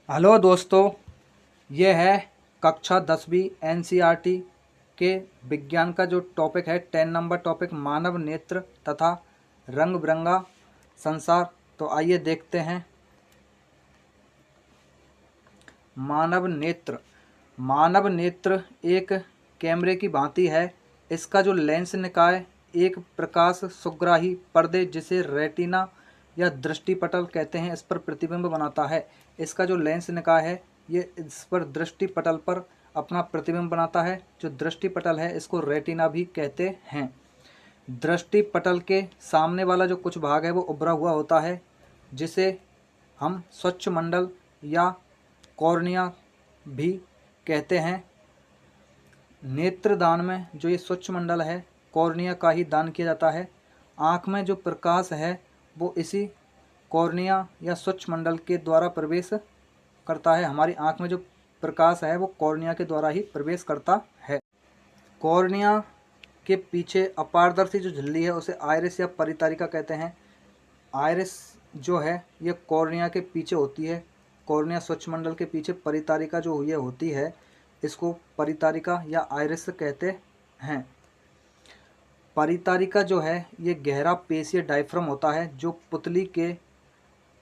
Hello दोस्तों, ये है कक्षा 10वीं एनसीईआरटी के विज्ञान का जो टॉपिक है 10 नंबर टॉपिक मानव नेत्र तथा रंग बिरंगा संसार। तो आइए देखते हैं। मानव नेत्र एक कैमरे की भांति है। इसका जो लेंस निकाय एक प्रकाश सुग्राही पर्दे जिसे रेटिना या दृष्टिपटल कहते हैं, इस पर प्रतिबिंब बनाता है। इसका जो लेंस निकाय है ये इस पर दृष्टिपटल पर अपना प्रतिबिंब बनाता है। जो दृष्टिपटल है इसको रेटिना भी कहते हैं। दृष्टिपटल के सामने वाला जो कुछ भाग है वो उभरा हुआ होता है, जिसे हम स्वच्छमंडल या कॉर्निया भी कहते हैं। नेत्रदान में जो ये स्वच्छमंडल है कॉर्निया का ही दान किया जाता है। आँख में जो प्रकाश है वो इसी कॉर्निया या स्वच्छमंडल के द्वारा प्रवेश करता है। हमारी आँख में जो प्रकाश है वो कॉर्निया के द्वारा ही प्रवेश करता है। कॉर्निया के पीछे अपारदर्शी जो झिल्ली है उसे आइरिस या परितारिका कहते हैं। आइरिस जो है ये कॉर्निया के पीछे होती है। कॉर्निया स्वच्छमंडल के पीछे परितारिका जो ये होती है इसको परितारिका या आइरिस कहते हैं। परितारिका जो है ये गहरा पेशीय डायफ्राम होता है जो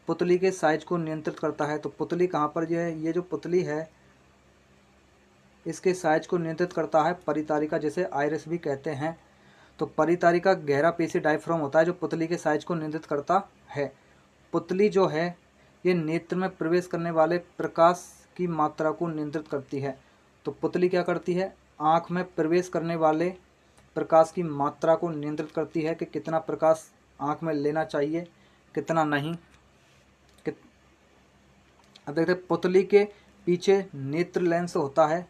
पुतली के साइज को नियंत्रित करता है। तो पुतली कहाँ पर जो है, ये जो पुतली है इसके साइज को नियंत्रित करता है परितारिका, जिसे आइरिस भी कहते हैं। तो परितारिका गहरा पेशी डायफ्राम होता है जो पुतली के साइज को नियंत्रित करता है। पुतली जो है ये नेत्र में प्रवेश करने वाले प्रकाश की मात्रा को नियंत्रित करती है। तो पुतली क्या करती है, आँख में प्रवेश करने वाले प्रकाश की मात्रा को नियंत्रित करती है कि कितना प्रकाश आँख में लेना चाहिए, कितना नहीं। अब देखते हैं, पुतली के पीछे नेत्र लेंस होता है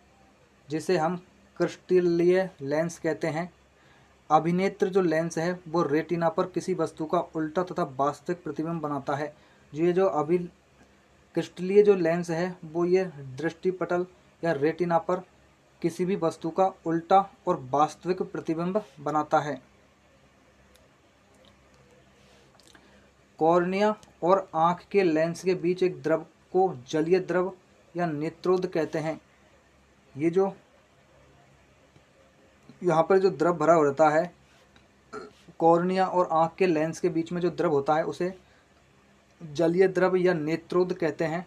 जिसे हम क्रिस्टलीय लेंस कहते हैं। अभिनेत्र जो लेंस है वो रेटिना पर किसी वस्तु का उल्टा तथा वास्तविक प्रतिबिंब बनाता है। ये जो क्रिस्टलीय जो लेंस है वो ये दृष्टिपटल या रेटिना पर किसी भी वस्तु का उल्टा और वास्तविक प्रतिबिंब बनाता है। कॉर्निया और आँख के लेंस के बीच एक द्रव को जलीय द्रव या नेत्रोद कहते हैं। ये जो यहाँ पर जो द्रव भरा रहता है कॉर्निया और आँख के लेंस के बीच में जो द्रव होता है उसे जलीय द्रव या नेत्रोद कहते हैं।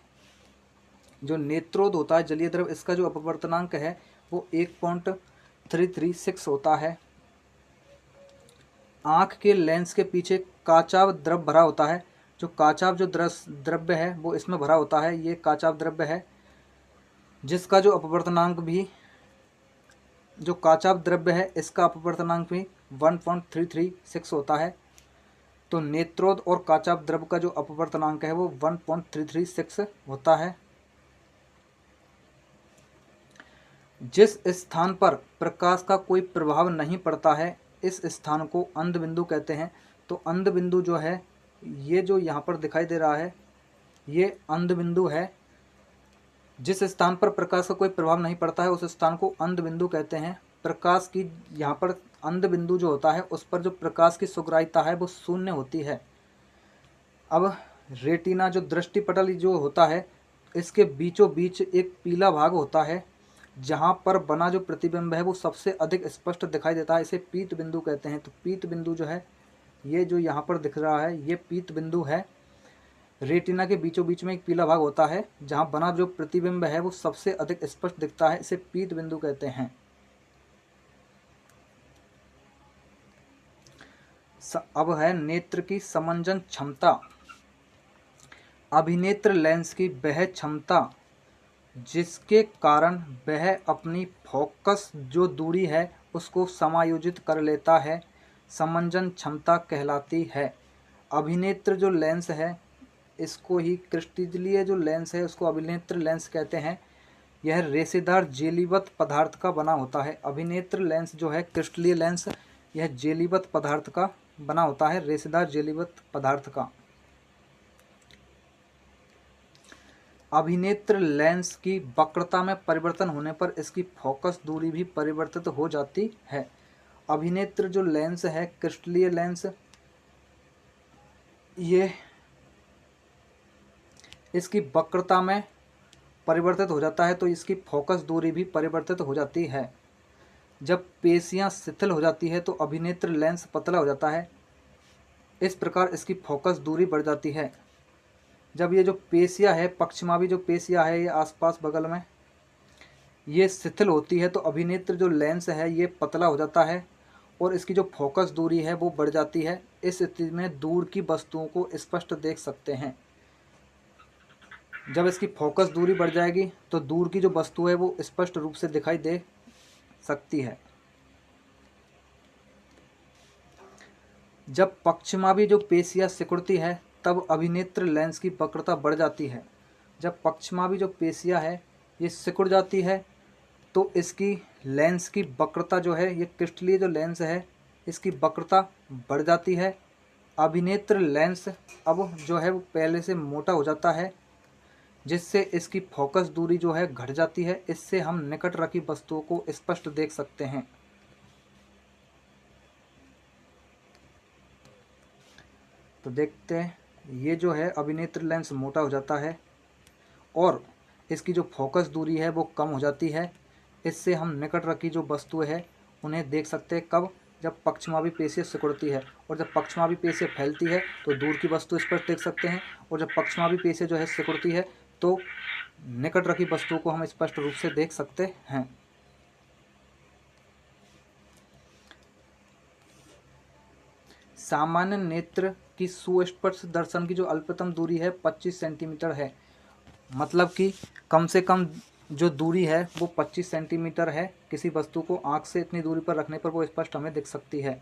जो नेत्रोद होता है जलीय द्रव, इसका जो अपवर्तनांक है वो 1.336 होता है। आँख के लेंस के पीछे काचाव द्रव भरा होता है। जो काचाव जो द्रव्य है वो इसमें भरा होता है, ये काचाव द्रव्य है, जिसका जो अपवर्तनांक भी जो काचाव द्रव्य है इसका अपवर्तनांक भी 1.336 होता है। तो नेत्रोद और काचाव द्रव्य का जो अपवर्तनांक है वो 1.336 होता है। जिस स्थान पर प्रकाश का कोई प्रभाव नहीं पड़ता है इस स्थान को अंध बिंदु कहते हैं। तो अंध बिंदु जो है ये जो यहाँ पर दिखाई दे रहा है ये अंध बिंदु है। जिस स्थान पर प्रकाश का कोई प्रभाव नहीं पड़ता है उस स्थान को अंध बिंदु कहते हैं। प्रकाश की यहाँ पर अंध बिंदु जो होता है उस पर जो प्रकाश की सुग्राह्यता है वो शून्य होती है। अब रेटिना जो दृष्टिपटल जो होता है इसके बीचों बीच एक पीला भाग होता है जहाँ पर बना जो प्रतिबिंब है वो सबसे अधिक स्पष्ट दिखाई देता है, इसे पीत बिंदु कहते हैं। तो पीत बिंदु जो है ये जो यहाँ पर दिख रहा है ये पीत बिंदु है। रेटिना के बीचों बीच में एक पीला भाग होता है जहाँ बना जो प्रतिबिंब है वो सबसे अधिक स्पष्ट दिखता है, इसे पीत बिंदु कहते हैं। अब है नेत्र की समंजन क्षमता। अभिनेत्र लेंस की वह क्षमता जिसके कारण वह अपनी फोकस जो दूरी है उसको समायोजित कर लेता है, समंजन क्षमता कहलाती है। अभिनेत्र जो लेंस है इसको ही क्रिस्टलीय जो लेंस है उसको अभिनेत्र लेंस कहते हैं। यह रेशेदार जेलीवत पदार्थ का बना होता है। अभिनेत्र लेंस जो है क्रिस्टलीय लेंस यह जेलीवत पदार्थ का बना होता है, रेशेदार जेलीवत पदार्थ का। अभिनेत्र लेंस की वक्रता में परिवर्तन होने पर इसकी फोकस दूरी भी परिवर्तित हो जाती है। अभिनेत्र जो लेंस है क्रिस्टलीय लेंस ये इसकी वक्रता में परिवर्तित हो जाता है तो इसकी फोकस दूरी भी परिवर्तित हो जाती है। जब पेशियां शिथिल हो जाती है तो अभिनेत्र लेंस पतला हो जाता है, इस प्रकार इसकी फोकस दूरी बढ़ जाती है। जब ये जो पेशियां है, पक्षमावी जो पेशियां है ये आसपास बगल में, ये शिथिल होती है तो अभिनेत्र जो लेंस है ये पतला हो जाता है और इसकी जो फोकस दूरी है वो बढ़ जाती है। इस स्थिति में दूर की वस्तुओं को स्पष्ट देख सकते हैं। जब इसकी फोकस दूरी बढ़ जाएगी तो दूर की जो वस्तु है वो स्पष्ट रूप से दिखाई दे सकती है। जब पक्षमावी जो पेशियां सिकुड़ती है तब अभिनेत्र लेंस की वक्रता बढ़ जाती है। जब पक्षमावी जो पेशियां है ये सिकुड़ जाती है तो इसकी लेंस की वक्रता जो है, ये क्रिस्टलीय जो लेंस है इसकी वक्रता बढ़ जाती है। अभिनेत्र लेंस अब जो है वो पहले से मोटा हो जाता है, जिससे इसकी फोकस दूरी जो है घट जाती है। इससे हम निकट रखी वस्तुओं को स्पष्ट देख सकते हैं। तो देखते हैं, ये जो है अभिनेत्र लेंस मोटा हो जाता है और इसकी जो फोकस दूरी है वो कम हो जाती है। इससे हम निकट रखी जो वस्तुएं हैं उन्हें देख सकते हैं। कब? जब पक्षमावी पेशियां सिकुड़ती है, और जब पक्षमावी पेशियां फैलती है तो दूर की वस्तु स्पष्ट देख सकते हैं, और जब पक्षमावी पेशियां जो है सिकुड़ती है तो निकट रखी वस्तुओं को हम स्पष्ट रूप से देख सकते हैं। सामान्य नेत्र की सुस्पष्ट दर्शन की जो अल्पतम दूरी है 25 सेंटीमीटर है। मतलब कि कम से कम जो दूरी है वो 25 सेंटीमीटर है। किसी वस्तु को आँख से इतनी दूरी पर रखने पर वो स्पष्ट हमें दिख सकती है,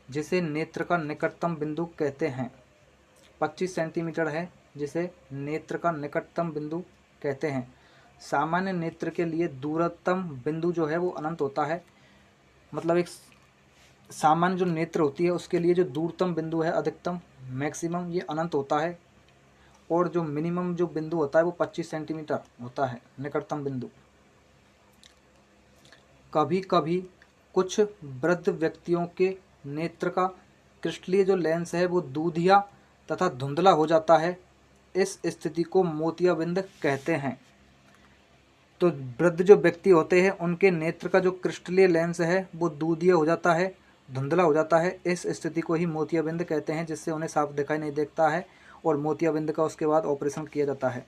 जिसे नेत्र का निकटतम बिंदु कहते हैं। 25 सेंटीमीटर है जिसे नेत्र का निकटतम बिंदु कहते हैं। सामान्य नेत्र के लिए दूरतम बिंदु जो है वो अनंत होता है। मतलब एक सामान्य जो नेत्र होती है उसके लिए जो दूरतम बिंदु है, अधिकतम मैक्सिमम, ये अनंत होता है, और जो मिनिमम जो बिंदु होता है वो 25 सेंटीमीटर होता है, निकटतम बिंदु। कभी कभी कुछ वृद्ध व्यक्तियों के नेत्र का क्रिस्टलीय जो लेंस है वो दूधिया तथा धुंधला हो जाता है। इस स्थिति को मोतियाबिंद कहते हैं। तो वृद्ध जो व्यक्ति होते हैं उनके नेत्र का जो क्रिस्टलीय लेंस है वो दूधिया हो जाता है, धुंधला हो जाता है। इस स्थिति को ही मोतियाबिंद कहते हैं, जिससे उन्हें साफ दिखाई नहीं देता है, और मोतियाबिंद का उसके बाद ऑपरेशन किया जाता है।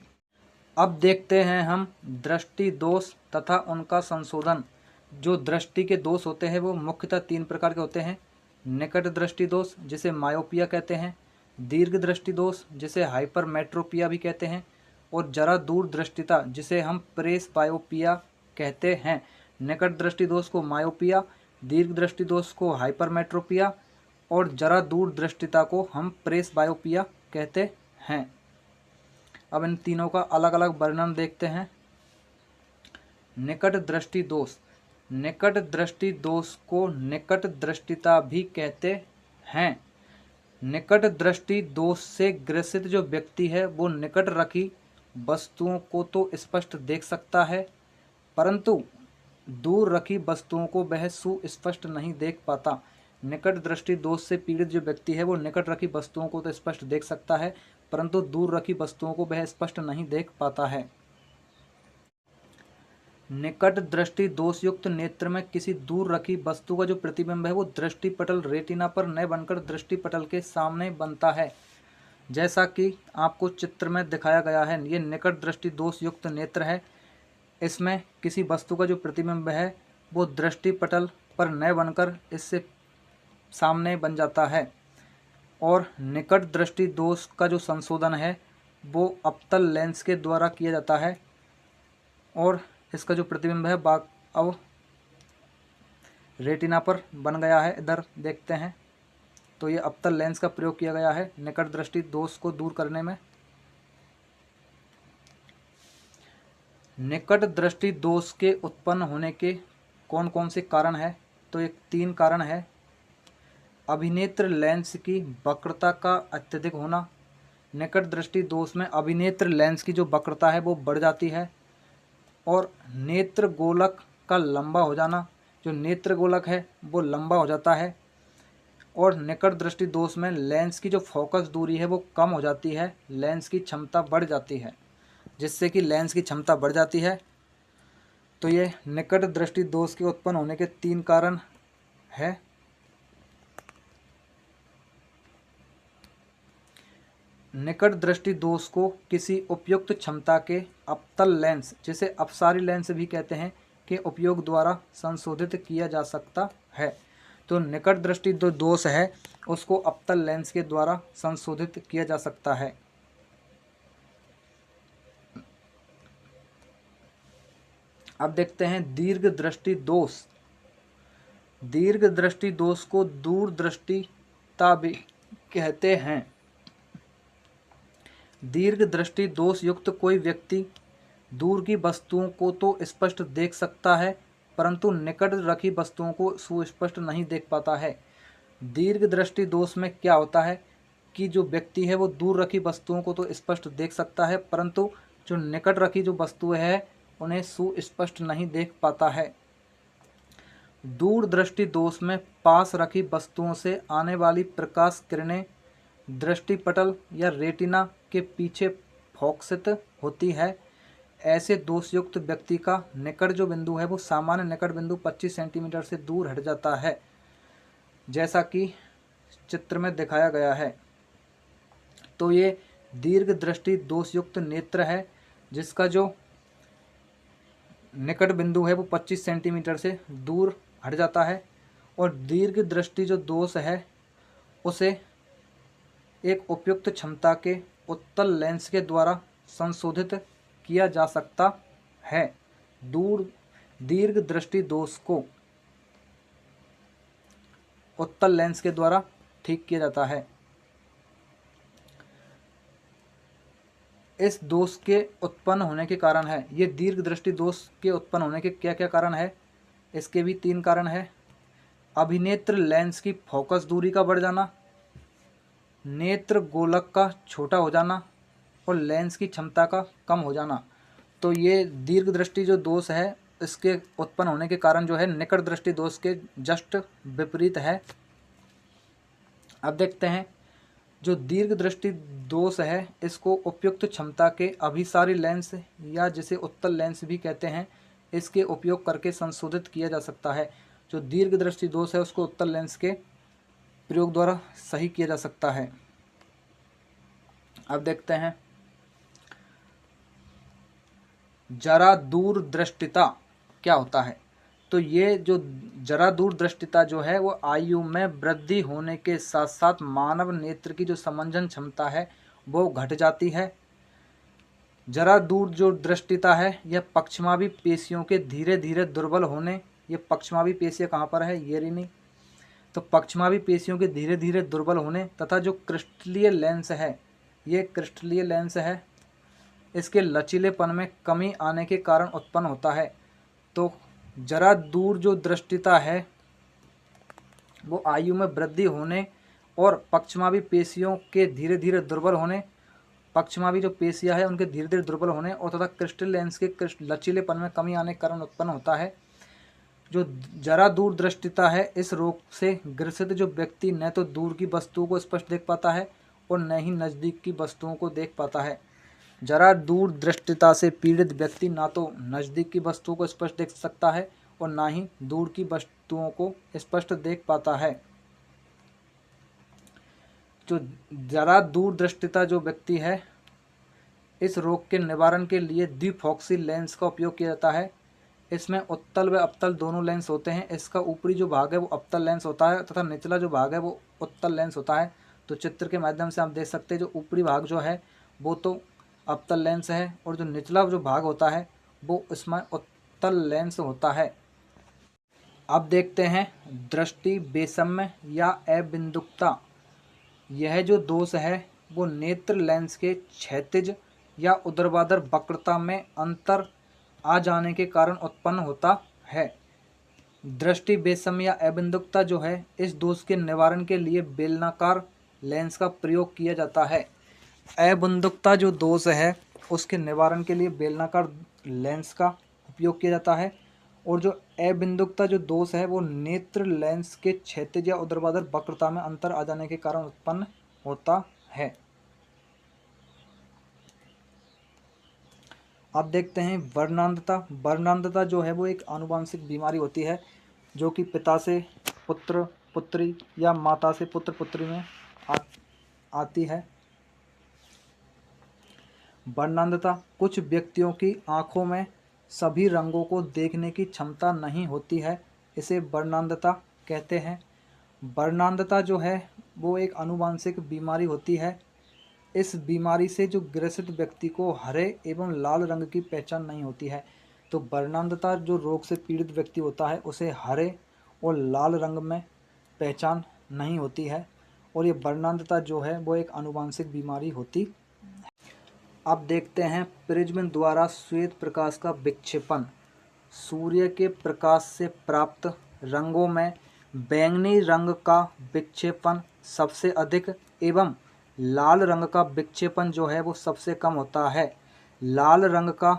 अब देखते हैं हम दृष्टि दोष तथा उनका संशोधन। जो दृष्टि के दोष होते हैं वो मुख्यतः 3 प्रकार के होते हैं। निकट दृष्टि दोष जिसे मायोपिया कहते हैं, दीर्घ दृष्टि दोष जिसे हाइपरमेट्रोपिया भी कहते हैं, और जरा दूर दृष्टिता जिसे हम प्रेस बायोपिया कहते हैं। निकट दृष्टि दोष को मायोपिया, दीर्घ दृष्टि दोष को हाइपरमेट्रोपिया, और जरा दूर दृष्टिता को हम प्रेस बायोपिया कहते हैं। अब इन तीनों का अलग अलग वर्णन देखते हैं। निकट दृष्टि दोष। निकट दृष्टि दोष को निकट दृष्टिता भी कहते हैं। निकट दृष्टि दोष से ग्रसित जो व्यक्ति है वो निकट रखी वस्तुओं को तो स्पष्ट देख सकता है, परंतु दूर रखी वस्तुओं को वह सुस्पष्ट नहीं देख पाता। निकट दृष्टि दोष से पीड़ित जो व्यक्ति है वो निकट रखी वस्तुओं को तो स्पष्ट देख सकता है, परंतु दूर रखी वस्तुओं को वह स्पष्ट नहीं देख पाता है। निकट दृष्टि दोष युक्त नेत्र में किसी दूर रखी वस्तु का जो प्रतिबिंब है वो दृष्टिपटल रेटिना पर न बनकर दृष्टिपटल के सामने बनता है, जैसा कि आपको चित्र में दिखाया गया है। ये निकट दृष्टि दोष युक्त नेत्र है। इसमें किसी वस्तु का जो प्रतिबिंब है वो दृष्टिपटल पर न बनकर इससे सामने बन जाता है। और निकट दृष्टि दोष का जो संशोधन है वो अवतल लेंस के द्वारा किया जाता है, और इसका जो प्रतिबिंब है अब रेटिना पर बन गया है। इधर देखते हैं तो ये अवतल लेंस का प्रयोग किया गया है निकट दृष्टि दोष को दूर करने में। निकट दृष्टि दोष के उत्पन्न होने के कौन कौन से कारण है? तो एक 3 कारण है। अभिनेत्र लेंस की वक्रता का अत्यधिक होना। निकट दृष्टि दोष में अभिनेत्र लेंस की जो वक्रता है वो बढ़ जाती है, और नेत्र गोलक का लंबा हो जाना। जो नेत्र गोलक है वो लंबा हो जाता है, और निकट दृष्टि दोष में लेंस की जो फोकस दूरी है वो कम हो जाती है, लेंस की क्षमता बढ़ जाती है, जिससे कि लेंस की क्षमता बढ़ जाती है। तो ये निकट दृष्टि दोष के उत्पन्न होने के 3 कारण है। निकट दृष्टि दोष को किसी उपयुक्त क्षमता के अवतल लेंस, जिसे अपसारी लेंस भी कहते हैं, के उपयोग द्वारा संशोधित किया जा सकता है। तो निकट दृष्टि जो दोष है उसको अवतल लेंस के द्वारा संशोधित किया जा सकता है। अब देखते हैं दीर्घ दृष्टि दोष। दीर्घ दृष्टि दोष को दूरदृष्टिता भी कहते हैं। दीर्घ दृष्टि दोष युक्त कोई व्यक्ति दूर की वस्तुओं को तो स्पष्ट देख सकता है, परंतु निकट रखी वस्तुओं को सुस्पष्ट नहीं देख पाता है। दीर्घ दृष्टि दोष में क्या होता है कि जो व्यक्ति है वो दूर रखी वस्तुओं को तो स्पष्ट देख सकता है, परंतु जो निकट रखी जो वस्तुएं हैं उन्हें सुस्पष्ट नहीं देख पाता है। दूर दृष्टि दोष में पास रखी वस्तुओं से आने वाली प्रकाश किरणें दृष्टिपटल या रेटिना के पीछे फोकसित होती है। ऐसे दोषयुक्त व्यक्ति का निकट जो बिंदु है वो सामान्य निकट बिंदु 25 सेंटीमीटर से दूर हट जाता है, जैसा कि चित्र में दिखाया गया है। तो ये दीर्घ दृष्टि दोषयुक्त नेत्र है जिसका जो निकट बिंदु है वो 25 सेंटीमीटर से दूर हट जाता है। और दीर्घ दृष्टि जो दोष है उसे एक उपयुक्त क्षमता के उत्तल लेंस के द्वारा संशोधित किया जा सकता है। दीर्घ दृष्टि दोष को उत्तल लेंस के द्वारा ठीक किया जाता है। इस दोष के उत्पन्न होने के कारण है, ये दीर्घ दृष्टि दोष के उत्पन्न होने के क्या क्या कारण है, इसके भी 3 कारण है। अभिनेत्र लेंस की फोकस दूरी का बढ़ जाना, नेत्र गोलक का छोटा हो जाना और लेंस की क्षमता का कम हो जाना। तो ये दीर्घ दृष्टि जो दोष है इसके उत्पन्न होने के कारण जो है निकट दृष्टि दोष के जस्ट विपरीत है। अब देखते हैं जो दीर्घ दृष्टि दोष है इसको उपयुक्त क्षमता के अभिसारी लेंस या जिसे उत्तल लेंस भी कहते हैं, इसके उपयोग करके संशोधित किया जा सकता है। जो दीर्घ दृष्टि दोष है उसको उत्तल लेंस के प्रयोग द्वारा सही किया जा सकता है। अब देखते हैं जरा दूरदृष्टिता क्या होता है। तो ये जो जरा दूरदृष्टिता जो है वो आयु में वृद्धि होने के साथ साथ मानव नेत्र की जो समंजन क्षमता है वो घट जाती है। जरा दूर जो दृष्टिता है यह पक्षमावी पेशियों के धीरे धीरे दुर्बल होने, ये पक्षमावी पेशियाँ कहाँ पर है, ये रही नहीं, तो पक्षमावी पेशियों के धीरे धीरे दुर्बल होने तथा जो क्रिस्टलीय लेंस है, ये क्रिस्टलीय लेंस है, इसके लचीलेपन में कमी आने के कारण उत्पन्न होता है। तो जरा दूर जो दृष्टिता है वो आयु में वृद्धि होने और पक्षमावी पेशियों के धीरे धीरे दुर्बल होने, पक्षमावी जो पेशियाँ है उनके धीरे धीरे दुर्बल होने और तथा क्रिस्टल लेंस के लचीलेपन में कमी आने के कारण उत्पन्न होता है। जो जरा दूर दृष्टिता है इस रोग से ग्रसित जो व्यक्ति न तो दूर की वस्तुओं को स्पष्ट देख पाता है और न ही नज़दीक की वस्तुओं को देख पाता है। जरा दूर दृष्टिता से पीड़ित व्यक्ति ना तो नज़दीक की वस्तुओं को स्पष्ट देख सकता है और ना ही दूर की वस्तुओं को स्पष्ट देख पाता है। जो जरा दूर दृष्टिता जो व्यक्ति है इस रोग के निवारण के लिए द्विफॉक्सी लेंस का उपयोग किया जाता है। इसमें उत्तल व अवतल दोनों लेंस होते हैं। इसका ऊपरी जो भाग है वो अवतल लेंस होता है तथा निचला जो भाग है वो उत्तल लेंस होता है। तो चित्र के माध्यम से आप देख सकते हैं जो ऊपरी भाग जो है वो तो अवतल लेंस है और जो निचला जो भाग होता है वो इसमें उत्तल लेंस होता है। अब देखते हैं दृष्टि वैषम्य या अबिंदुकता। यह जो दोष है वो नेत्र लेंस के क्षैतिज या ऊर्ध्वाधर वक्रता में अंतर आ जाने के कारण उत्पन्न होता है। दृष्टि वैषम्य या अबिंदुकता जो है इस दोष के निवारण के लिए बेलनाकार लेंस का प्रयोग किया जाता है। अबिंदुकता जो दोष है उसके निवारण के लिए बेलनाकार लेंस का उपयोग किया जाता है और जो अबिंदुकता जो दोष है वो नेत्र लेंस के क्षैतिज या ऊर्ध्वाधर वक्रता में अंतर आ जाने के कारण उत्पन्न होता है। अब देखते हैं वर्णांधता। वर्णांधता जो है वो एक आनुवंशिक बीमारी होती है जो कि पिता से पुत्र पुत्री या माता से पुत्र पुत्री में आती है। वर्णांधता कुछ व्यक्तियों की आंखों में सभी रंगों को देखने की क्षमता नहीं होती है, इसे वर्णांधता कहते हैं। वर्णांधता जो है वो एक आनुवंशिक बीमारी होती है। इस बीमारी से जो ग्रसित व्यक्ति को हरे एवं लाल रंग की पहचान नहीं होती है। तो वर्णांधता जो रोग से पीड़ित व्यक्ति होता है उसे हरे और लाल रंग में पहचान नहीं होती है, और ये वर्णांधता जो है वो एक आनुवंशिक बीमारी होती। अब देखते हैं प्रिज्म द्वारा श्वेत प्रकाश का विक्षेपण। सूर्य के प्रकाश से प्राप्त रंगों में बैंगनी रंग का विक्षेपण सबसे अधिक एवं लाल रंग का विक्षेपण जो है वो सबसे कम होता है। लाल रंग का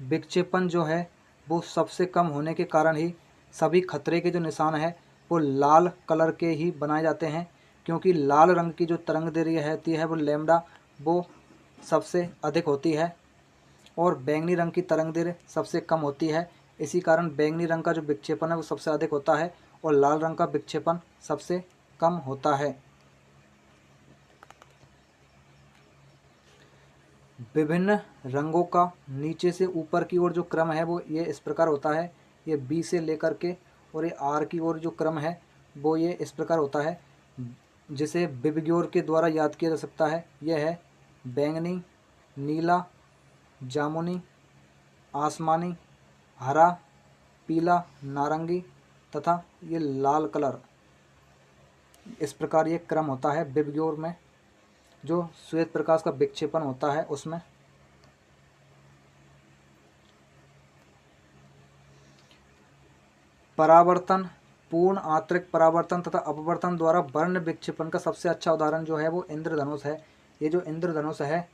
विक्षेपण जो है वो सबसे कम होने के कारण ही सभी खतरे के जो निशान है वो लाल कलर के ही बनाए जाते हैं, क्योंकि लाल रंग की जो तरंग दैर्घ्य रहती है वो लैम्डा वो सबसे अधिक होती है और बैंगनी रंग की तरंग दैर्घ्य सबसे कम होती है। इसी कारण बैंगनी रंग का जो विक्षेपण है वो सबसे अधिक होता है और लाल रंग का विक्षेपण सबसे कम होता है। विभिन्न रंगों का नीचे से ऊपर की ओर जो क्रम है वो ये इस प्रकार होता है। ये बी से लेकर के और ये आर की ओर जो क्रम है वो ये इस प्रकार होता है, जिसे विबग्योर के द्वारा याद किया जा सकता है। यह है बैंगनी, नीला, जामुनी, आसमानी, हरा, पीला, नारंगी तथा ये लाल कलर। इस प्रकार ये क्रम होता है विबग्योर में जो श्वेत प्रकाश का विक्षेपण होता है उसमें। परावर्तन, पूर्ण आंतरिक परावर्तन तथा अपवर्तन द्वारा वर्ण विक्षेपण का सबसे अच्छा उदाहरण जो है वो इंद्रधनुष है। ये जो इंद्रधनुष है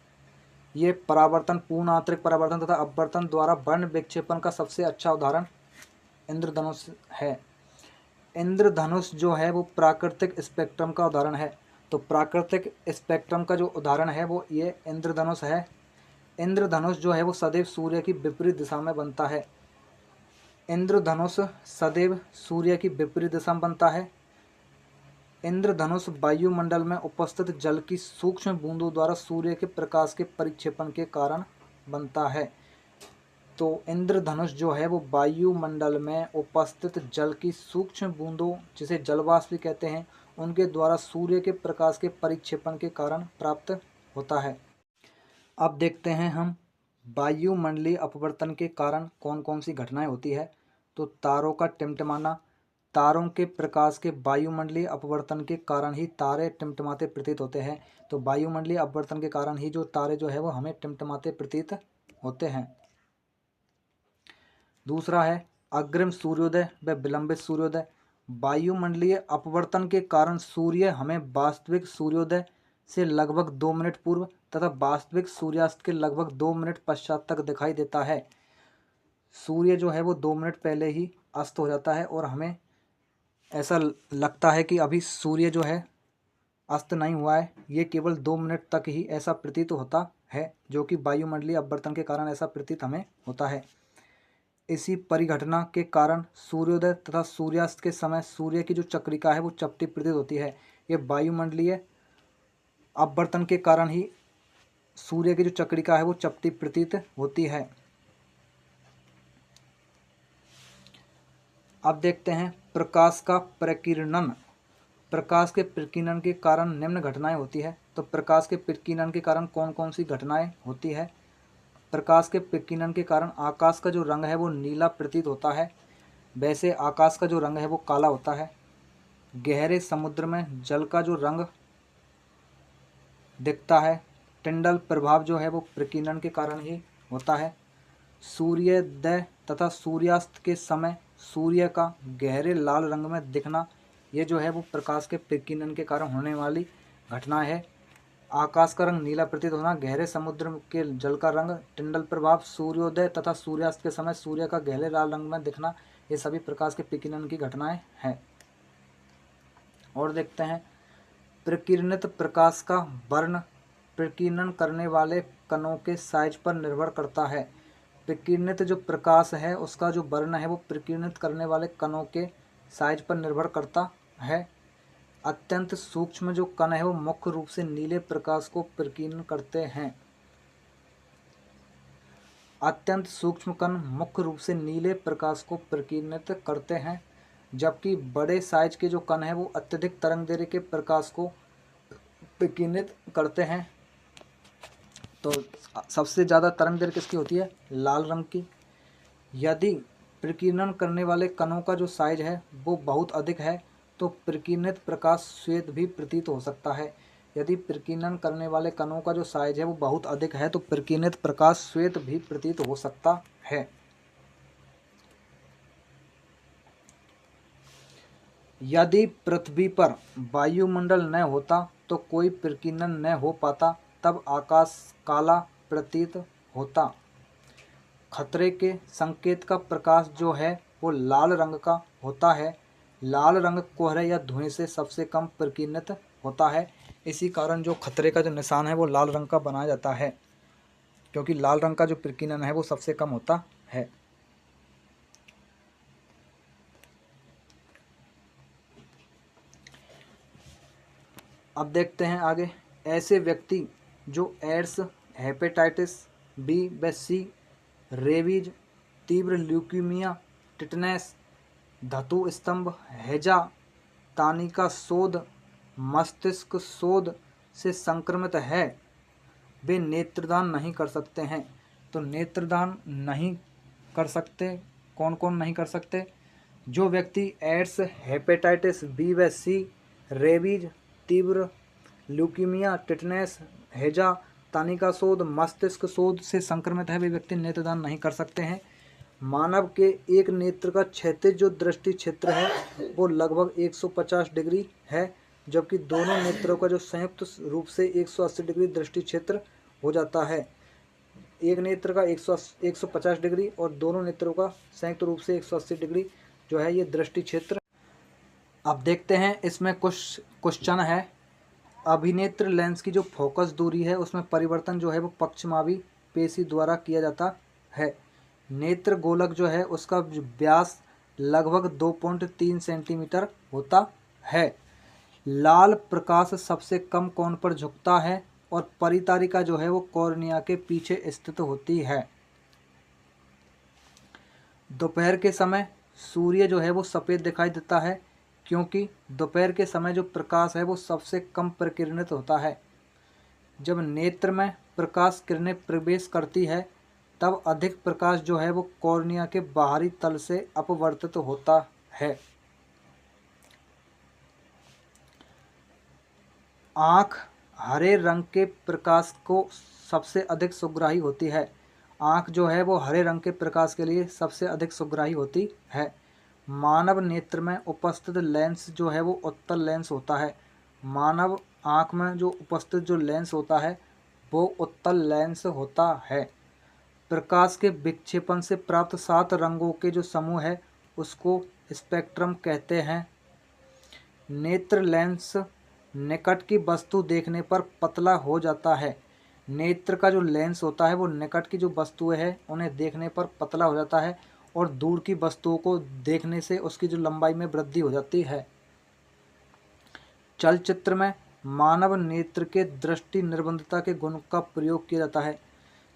ये परावर्तन, पूर्ण आंतरिक परावर्तन तथा अपवर्तन द्वारा वर्ण विक्षेपण का सबसे अच्छा उदाहरण इंद्रधनुष है। इंद्रधनुष जो है वो प्राकृतिक स्पेक्ट्रम का उदाहरण है। तो प्राकृतिक स्पेक्ट्रम का जो उदाहरण है वो ये इंद्रधनुष है। इंद्रधनुष जो है वो सदैव सूर्य की विपरीत दिशा में बनता है। इंद्रधनुष सदैव सूर्य की विपरीत दिशा में बनता है। इंद्रधनुष वायुमंडल में उपस्थित जल की सूक्ष्म बूंदों द्वारा सूर्य के प्रकाश के परिक्षेपण के कारण बनता है। तो इंद्रधनुष जो है वो वायुमंडल में उपस्थित जल की सूक्ष्म बूंदों, जिसे जलवाष्प भी कहते हैं, उनके द्वारा सूर्य के प्रकाश के परिक्षेपण के कारण प्राप्त होता है। अब देखते हैं हम वायुमंडलीय अपवर्तन के कारण कौन कौन सी घटनाएं होती है। तो तारों का टिमटिमाना। तारों के प्रकाश के वायुमंडलीय अपवर्तन के कारण ही तारे टिमटिमाते प्रतीत होते हैं। तो वायुमंडलीय अपवर्तन के कारण ही जो तारे जो है वो हमें टिमटिमाते प्रतीत होते हैं। दूसरा है अग्रिम सूर्योदय व विलंबित सूर्योदय। वायुमंडलीय अपवर्तन के कारण सूर्य हमें वास्तविक सूर्योदय से लगभग 2 मिनट पूर्व तथा वास्तविक सूर्यास्त के लगभग 2 मिनट पश्चात तक दिखाई देता है। सूर्य जो है वो 2 मिनट पहले ही अस्त हो जाता है और हमें ऐसा लगता है कि अभी सूर्य जो है अस्त नहीं हुआ है। ये केवल 2 मिनट तक ही ऐसा प्रतीत होता है, जो कि वायुमंडलीय अपवर्तन के कारण ऐसा प्रतीत हमें होता है। इसी परिघटना के कारण सूर्योदय तथा सूर्यास्त के समय सूर्य की जो चक्रिका है वो चपटी प्रतीत होती है। ये वायुमंडलीय अपवर्तन के कारण ही सूर्य की जो चक्रिका है वो चपटी प्रतीत होती है। अब देखते हैं प्रकाश का प्रकीर्णन। प्रकाश के प्रकीर्णन के कारण निम्न घटनाएं होती है। तो प्रकाश के प्रकीर्णन के कारण कौन कौन सी घटनाएं होती है। प्रकाश के प्रकीर्णन के कारण आकाश का जो रंग है वो नीला प्रतीत होता है। वैसे आकाश का जो रंग है वो काला होता है। गहरे समुद्र में जल का जो रंग दिखता है, टिंडल प्रभाव जो है वो प्रकीर्णन के कारण ही होता है। सूर्योदय तथा सूर्यास्त के समय सूर्य का गहरे लाल रंग में दिखना, ये जो है वो प्रकाश के प्रकीर्णन के कारण होने वाली घटना है। आकाश का रंग नीला प्रतीत होना, गहरे समुद्र के जल का रंग, टिंडल प्रभाव, सूर्योदय तथा सूर्यास्त के समय सूर्य का गहरे लाल रंग में दिखना, ये सभी प्रकाश के प्रकीर्णन की घटनाएं हैं। और देखते हैं प्रकीर्णित प्रकाश का वर्ण प्रकीर्णन करने वाले कणों के साइज पर निर्भर करता है। प्रकीर्णित जो प्रकाश है उसका जो वर्ण है वो प्रकीर्णित करने वाले कणों के साइज पर निर्भर करता है। अत्यंत सूक्ष्म जो कण है वो मुख्य रूप से नीले प्रकाश को प्रकीर्णन करते हैं। अत्यंत सूक्ष्म कण मुख्य रूप से नीले प्रकाश को प्रकीर्णित करते हैं, जबकि बड़े साइज के जो कण हैं वो अत्यधिक तरंगदैर्घ्य के प्रकाश को प्रकीर्णित करते हैं। तो सबसे ज़्यादा तरंगदैर्घ्य किसकी होती है? लाल रंग की। यदि प्रकीर्णन करने वाले कणों का जो साइज है वो बहुत अधिक है तो प्रकीर्णित प्रकाश श्वेत भी प्रतीत हो सकता है। यदि प्रकीर्णन करने वाले कणों का जो साइज है वो बहुत अधिक है तो प्रकीर्णित प्रकाश श्वेत भी प्रतीत हो सकता है। यदि पृथ्वी पर वायुमंडल न होता तो कोई प्रकीर्णन न हो पाता, तब आकाश काला प्रतीत होता। खतरे के संकेत का प्रकाश जो है वो लाल रंग का होता है। लाल रंग कोहरे या धुएं से सबसे कम प्रकीर्णित होता है। इसी कारण जो खतरे का जो निशान है वो लाल रंग का बनाया जाता है, क्योंकि लाल रंग का जो प्रकीर्णन है वो सबसे कम होता है। अब देखते हैं आगे। ऐसे व्यक्ति जो एड्स, हेपेटाइटिस बी व सी, रेबीज, तीव्र ल्यूकीमिया, टिटनेस, धातु स्तंभ, हैजा, तानिका शोध, मस्तिष्क शोध से संक्रमित है, वे नेत्रदान नहीं कर सकते हैं। तो नेत्रदान नहीं कर सकते, कौन कौन नहीं कर सकते? जो व्यक्ति एड्स, हेपेटाइटिस बी व सी, रेबीज, तीव्र ल्यूकीमिया, टिटनेस, हैजा, तानिका शोध, मस्तिष्क शोध से संक्रमित है, वे व्यक्ति नेत्रदान नहीं कर सकते हैं। मानव के एक नेत्र का क्षैतिज जो दृष्टि क्षेत्र है वो लगभग 150 डिग्री है, जबकि दोनों नेत्रों का जो संयुक्त रूप से 180 डिग्री दृष्टि क्षेत्र हो जाता है। एक नेत्र का 150 डिग्री और दोनों नेत्रों का संयुक्त रूप से 180 डिग्री जो है ये दृष्टि क्षेत्र। अब देखते हैं इसमें कुछ क्वेश्चन है। अभिनेत्र लेंस की जो फोकस दूरी है उसमें परिवर्तन जो है वो पक्षमावी पेशी द्वारा किया जाता है। नेत्र गोलक जो है उसका व्यास लगभग 2.3 सेंटीमीटर होता है। लाल प्रकाश सबसे कम कोण पर झुकता है और परितारिका जो है वो कॉर्निया के पीछे स्थित होती है। दोपहर के समय सूर्य जो है वो सफ़ेद दिखाई देता है, क्योंकि दोपहर के समय जो प्रकाश है वो सबसे कम प्रकीर्णित होता है। जब नेत्र में प्रकाश किरणें प्रवेश करती है तब अधिक प्रकाश जो है वो कॉर्निया के बाहरी तल से अपवर्तित होता है। आँख हरे रंग के प्रकाश को सबसे अधिक सुग्राही होती है। आँख जो है वो हरे रंग के प्रकाश के लिए सबसे अधिक सुग्राही होती है। मानव नेत्र में उपस्थित लेंस जो है वो उत्तल लेंस होता है। मानव आँख में जो उपस्थित जो लेंस होता है वो उत्तल लेंस होता है। प्रकाश के विक्षेपण से प्राप्त 7 रंगों के जो समूह है उसको स्पेक्ट्रम कहते हैं। नेत्र लेंस निकट की वस्तु देखने पर पतला हो जाता है। नेत्र का जो लेंस होता है वो निकट की जो वस्तुएं हैं उन्हें देखने पर पतला हो जाता है और दूर की वस्तुओं को देखने से उसकी जो लंबाई में वृद्धि हो जाती है। चलचित्र में मानव नेत्र के दृष्टि निर्बंधता के गुण का प्रयोग किया जाता है।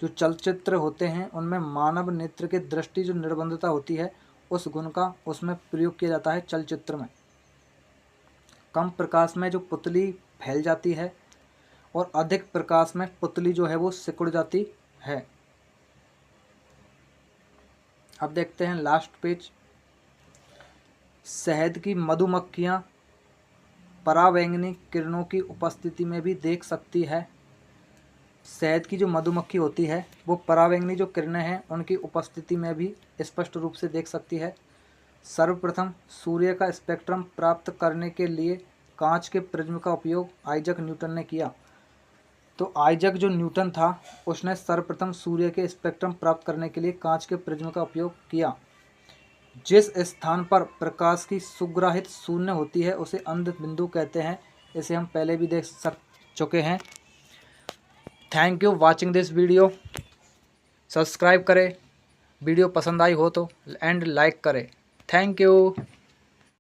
जो चलचित्र होते हैं उनमें मानव नेत्र के दृष्टि जो निर्बंधता होती है उस गुण का उसमें प्रयोग किया जाता है चलचित्र में। कम प्रकाश में जो पुतली फैल जाती है और अधिक प्रकाश में पुतली जो है वो सिकुड़ जाती है। अब देखते हैं लास्ट पेज। शहद की मधुमक्खियाँ पराबैंगनी किरणों की उपस्थिति में भी देख सकती है। शहद की जो मधुमक्खी होती है वो पराबैंगनी जो किरणें हैं उनकी उपस्थिति में भी स्पष्ट रूप से देख सकती है। सर्वप्रथम सूर्य का स्पेक्ट्रम प्राप्त करने के लिए कांच के प्रिज्म का उपयोग आइजक न्यूटन ने किया। तो आइजक जो न्यूटन था उसने सर्वप्रथम सूर्य के स्पेक्ट्रम प्राप्त करने के लिए कांच के प्रिज्म का उपयोग किया। जिस स्थान पर प्रकाश की सुग्राहित शून्य होती है उसे अंध बिंदु कहते हैं। इसे हम पहले भी देख चुके हैं। Thank you watching this video. Subscribe करें, वीडियो पसंद आई हो तो, एंड लाइक करें। Thank you.